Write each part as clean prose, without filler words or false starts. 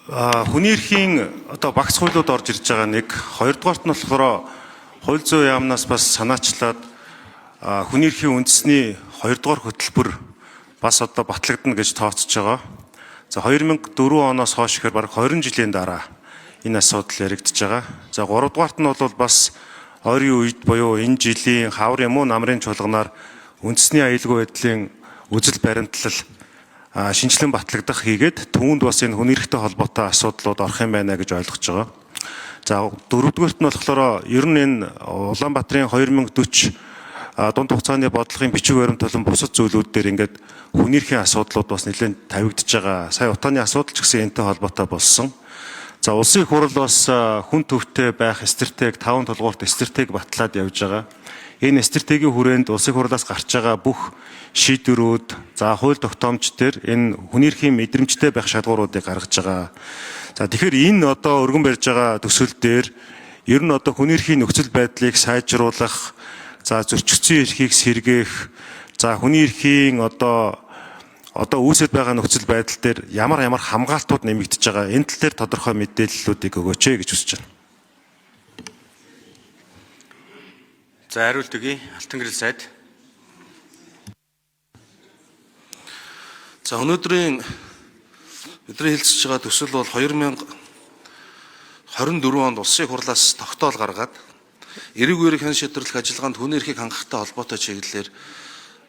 Хүний эрхийн одоо багц хуулиуд орж ирж байгаа нэг, хоёрдугаарт нь болохоор хууль зүйн яамнаас бас санаачлаад хүний эрхийн үндэсний 2-р хөтөлбөр бас одоо батлагдана гэж тооцож байгаа. За 2004 оноос хойш ихээр бараг 20 жилийн дараа энэ асуудал яригдж байгаа. За 3-дугаарт нь бол бас ойрын үед буюу энэ жилийн хавар юм уу намрын чуулганаар үндэсний аюулгүй байдлын үзэл баримтлал шинжилэн батлагдах хийгээд түүнд бас энэ хүний эрхтэй холбоотой асуудлууд орох юм байна гэж ойлгож байгаа. За 4-дүгээрт нь болохоор ер нь энэ Улаанбаатарын 2040 дунд хугацааны бодлогын бичиг баримт болон бусад зүйлүүд дээр ингээд хүний эрхийн асуудлууд бас нэлээд тавигдж байгаа. Сая утааны асуудал ч гэсэн энэтэй холбоотой болсон. За улсын их хурл бас хүн төвтэй байх стратеги 5 толгуурт стратеги батлаад явж байгаа. Энэ стратегийн хүрээнд улсын хурлаас гарч байгаа бүх шийдвэрүүд, за хууль тогтоомж дээр энэ хүний эрхийн мэдрэмжтэй байх шалгууруудыг гаргаж байгаа. За тэгэхээр энэ одоо өргөн барьж байгаа төсөл дээр ер нь одоо хүний эрхийн нөхцөл байдлыг сайжруулах, за зөрчигдсөн эрхийг сэргээх, за хүний эрхийн одоо үүсэт байгаа нөхцөл байдал дээр ямар хамгаалтууд нэмэгдэж байгаа, энэ тал дээр тодорхой мэдээллүүдийг өгөөч гэж хүсэж байна. За хариулт өгье. Алтан гэрэл сайд. За өнөөдрийн бидний хэлцэж байгаа төсөл бол 2024 онд улсын хурлаас тогтоол гаргаад эрүүг хэн шийдвэрлэх ажиллагаанд хүний эрхийг хангахтай холбоотой чиглэлээр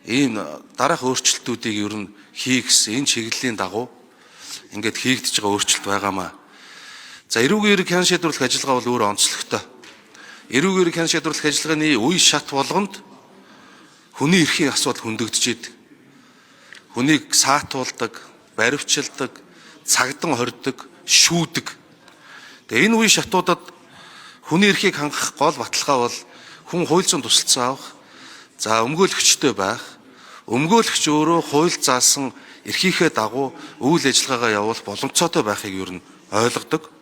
ийм дараах өөрчлөлтүүдийг ер нь хийх гэсэн энэ чиглэлийн дагуу ингээд хийгдэж байгаа өөрчлөлт байгаамаа. За эрүүг хэн шийдвэрлэх ажиллагаа бол өөр онцлогтой. Эрүүг хэн шийдвэрлэх ажиллагааны үе шат болгонд хүний эрхийн асуудал хөндөгдөж идэг. Хүнийг саатуулдаг, баривчилдаг, цагдан хордог, шүүдэг. Тэгээ энэ үе шатуудад хүний эрхийг хангах гол баталгаа бол хүн хууль зүйн тусалцаа авах, за өмгөөлөгчтэй байх, өмгөөлөгч өөрөө хууль заасан эрхийнхээ дагуу үйл ажиллагаагаа явуулах боломжтой байхыг ер нь ойлгодог.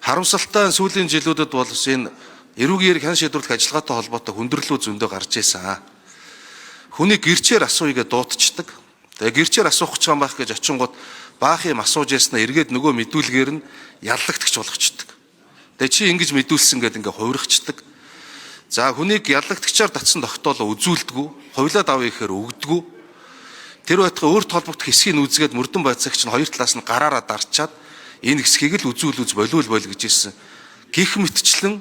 Харамсалтай сүүлийн жилүүдэд бол энэ эрүүг хэн шийдвэрлэх ажиллагаатай холбоотой хүндрэлүүд зөндөө гарч ирсэн. Хүний гэрчээр асууя гэж дуудчихдаг. Тэгээ гэрчээр асуух гэж байгаа байх гэж очингууд баах юм асууж яснаа эргээд нөгөө мэдүүлгээр нь яллагдагч болгочдөг. Тэгээ чи ингэж мэдүүлсэн гэдэг ингээ хувирахчдаг. За хүнийг яллагдагчаар татсан тогтоолоо үзүүлдэггүй, хувилаад авъя гэхээр өгдөггүй. Тэр байтугай өөрт холбогдох хэсгийг үзгээд мөрдөн байцаагч нь хоёр талаас нь гараараа дарчаад энэ хэсгийг л үзүүл болиул гэж хэлсэн. Гэх мэтчлэн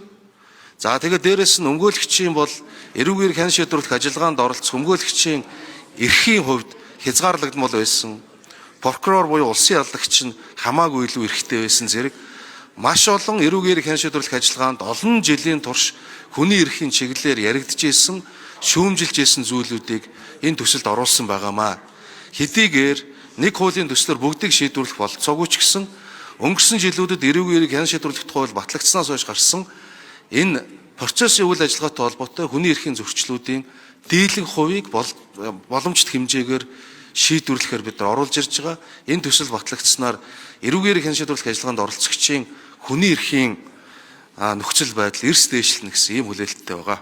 за тэгээ дээрэс нь өмгөөлөгчийн бол эрүүг хэн шийдвэрлэх ажиллагаанд оролцох өмгөөлөгчийн эрхийн хувьд хязгаарлагдмал байсан. Прокурор буюу улсын яллагч нь хамаагүй илүү эрхтэй байсан зэрэг маш олон эрүүг хэн шийдвэрлэх ажиллагаанд олон жилийн турш хүний эрхийн чиглэлээр яригдж ирсэн, шүүмжилж ирсэн зүйлүүдийг энэ төсөлд оруулсан байгаамаа. Хэдийгээр нэг хуулийн төслөөр бүгдийг шийдвэрлэх болцоогүй ч гэсэн өнгөрсөн жилүүдэд эрүүг хэн шийдвэрлэх тухай батлагдсанаас хойш гарсан энэ процессын үйл ажиллагаатай холбоотой хүний эрхийн зөрчлүүдийн дийлэнх хувийг боломжит хэмжээгээр шийдвэрлэхээр бид нар оруулж ирж байгаа. Энэ төсөл батлагдсанаар эрүүг хэн шийдвэрлэх ажиллагаанд оролцогчийн хүний эрхийн нөхцөл байдал эрс дээшлэнэ гэсэн ийм хүлээлттэй байгаа.